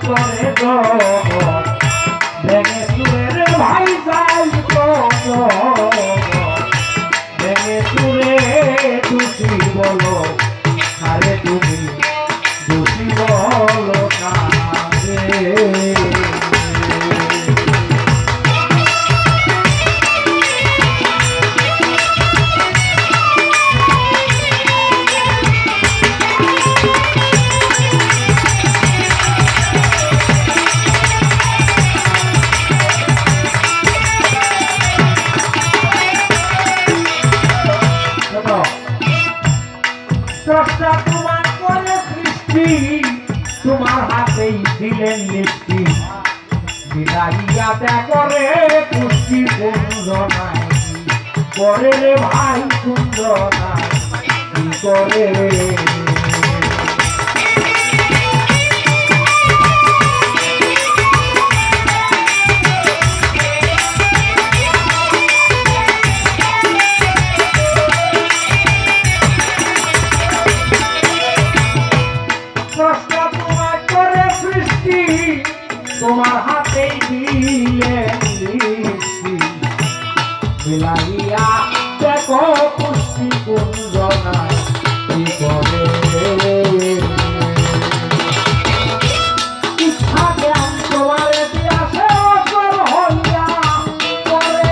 করে জগৎ ভেঙে চুরে ভাই যাই ভেঙে চুরে দোষী বলো আরে তুমি দোষী বলো কারে স্রষ্টা তোমার করে সৃষ্টি তোমার হাতেই দিলেন লিপ্তি বিলাইয়া করে পুষ্টি কুঞ্জনায় করে রে ভাই কুঞ্জনায় কি করে তোমার হাতেই দিলেন লিপ্তি বিলাইয়া দেখো পুষ্টি কুঞ্জনায় কি করে ইচ্ছা জ্ঞান তোমার দিয়াছে অচল হইয়া করে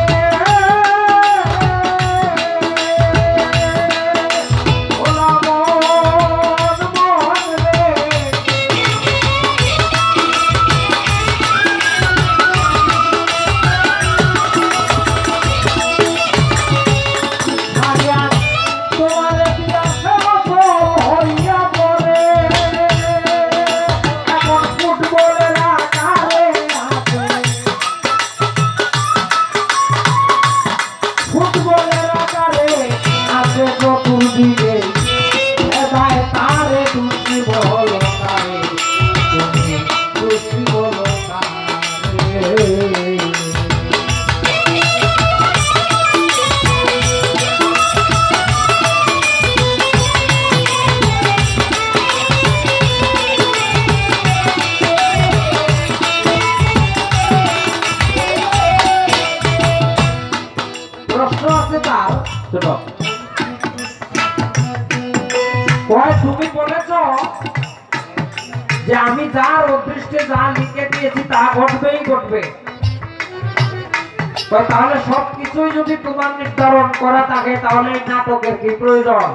তুমি বলেছ যে আমি যার অদৃষ্টে যা লিখে দিয়েছি তা ঘটবেই ঘটবে তাহলে সবকিছুই যদি তোমার নির্ধারণ করা থাকে তাহলে এই নাটকের কি প্রয়োজন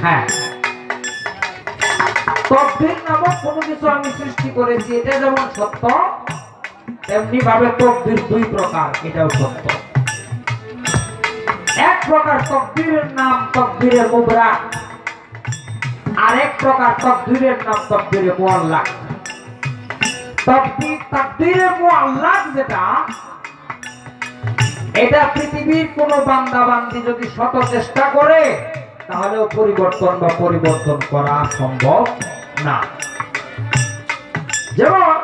হ্যাঁ তকদির নামক কোনো কিছু আমি সৃষ্টি করেছি এটা যেমন সত্য তেমনি ভাবে তকদির দুই প্রকার এটাও সত্য এক প্রকার তকদিরের নাম তকদিরের মুবরা আরেক প্রকার তকদিরের নাম তকদিরে মুআল্লাক তকদিরে মুআল্লাক যেটা এটা পৃথিবীর কোন বান্দা বান্দি যদি শত চেষ্টা করে তাহলেও পরিবর্তন করা সম্ভব না যেমন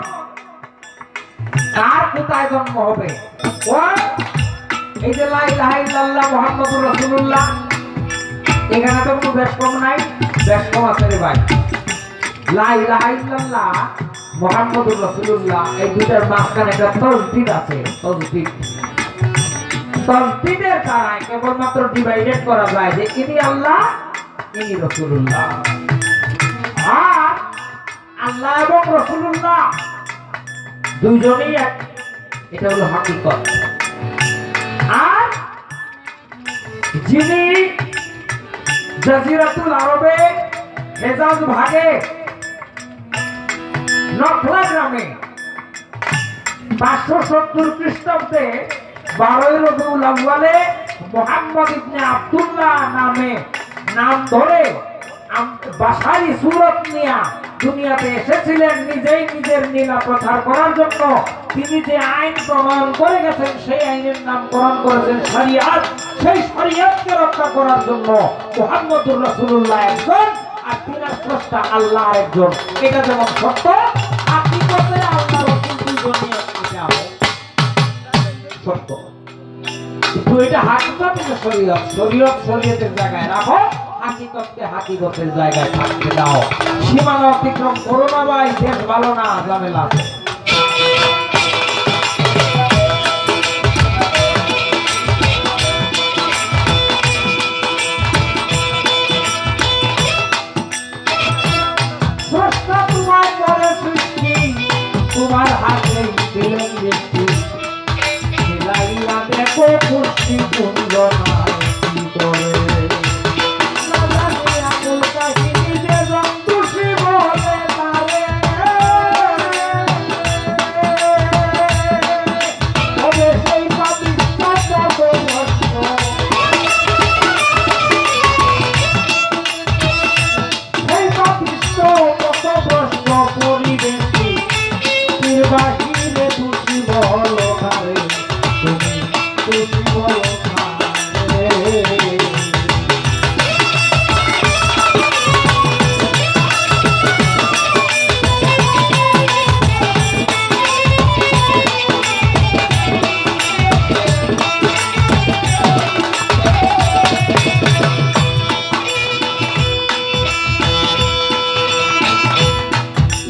কার কোথায় জন্ম হবে এই যে লা ইলাহা ইল্লাল্লাহ মুহাম্মাদুর রাসূলুল্লাহ এখানে তো কোনো বেশ কম নাই বেশ কম আছে রে ভাই লা ইলাহা ইল্লাল্লাহ মুহাম্মাদুর রাসূলুল্লাহ এই দুইটার মাঝখানে একটা তসদিদ আছে তসদিদের দ্বারা কেবলমাত্র ডিভাইডেড করা যায় যে ইনি আল্লাহ ইনি রাসূলুল্লাহ আর আল্লাহ এবং রাসূলুল্লাহ দুইজনেই এক এটা হলো হাকিকত আর যিনি জাজিরাতুল আরবে হেজাজ ভাগে নখলা গ্রামে 570 খ্রিস্টাব্দে 12 রবিউল আউয়ালে মুহাম্মদ ইবনে আব্দুল্লাহ নামে নাম ধরে বাশারি সুরত নিয়ে দুনিয়াতে এসেছিলেন নিজেই নিজের নীলা প্রচার করার জন্য তিনি যে আইন প্রণয়ন করে গেছেন সেই আইনের নামকরণ করেছেন শরিয়ত সেই শরিয়তকে রক্ষা করার জন্য মুহাম্মদুর রাসূলুল্লাহ একজন আর তিনার স্রষ্টা আল্লাহ একজন এটা যেমন সত্য হাকিকতে আল্লাহ রাসূল দুজনই এটা সত্য কিন্তু এটা হাকিকত না শরিয়ত শরিয়তের জায়গায় রাখো হাকিকতকে হাকিকতের জায়গায় থাকতে দাও। সীমানা অতিক্রম করো না ভাই, দেশ ভালো না, ঝামেলা আছে। তোমার হাতে দিলেন ব্যক্তি মিলাইয়া দেখো পুষ্টি কুঞ্জ নাই কি করে বাহিরে তুই বলো কারে, তুমি তুই বলো কারে।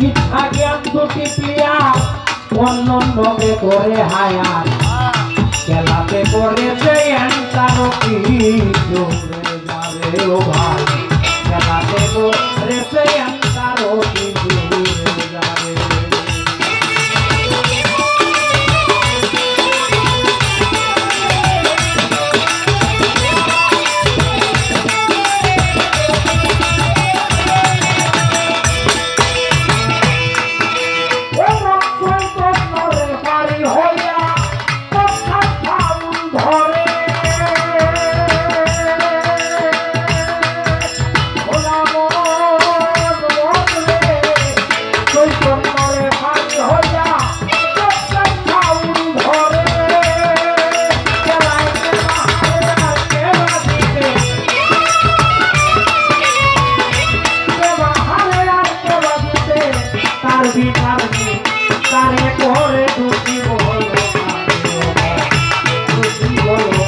ইচ্ছা জ্ঞান দুটি প্রিয়া অন্য নগে করে হায়াত খেলাতে করেছে এন্টারো কি জোরে যাবে ও ভাই, খেলাতে করেছে এন্টারো কি জোরে যাবে। তারে করে দুটি বলো দুটি বলো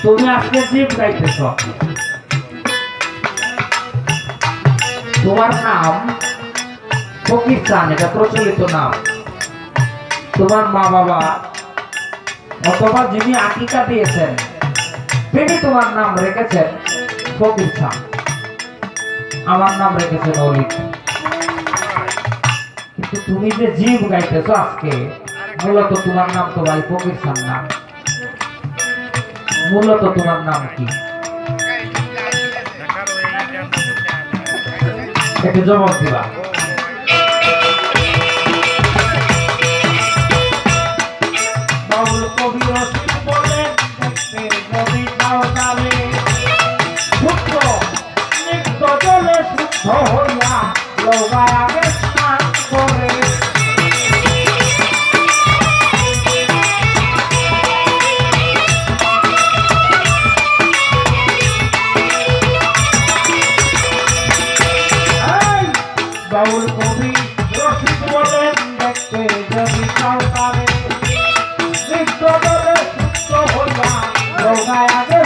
তুমি আজকে জিপ গাইতেছ, তোমার নাম ফকির চান, এটা প্রচলিত নাম। তোমার মা বাবা অথবা যিনি আকিকা দিয়েছেন তিনি তোমার নাম রেখেছেন ফকির চান, আমার নাম রেখেছেন অলিক। কিন্তু তুমি যে জিপ গাইতেছ আজকে, মূলত তোমার নাম তো ভাই ফকির চান না, মূলত তোমার নাম কি? একটু জবাব দিবা। বাউল কবি রসিক বলেন যদি যাও তালে শুদ্ধ নিত্য জলে শুদ্ধ হইয়া লৌকায় আগে স্নান করে। বাউল কবি রসিক বলেন দেখতে যদি চাও তারে নিত্য জলে শুদ্ধ হইয়া লৌকায় আগে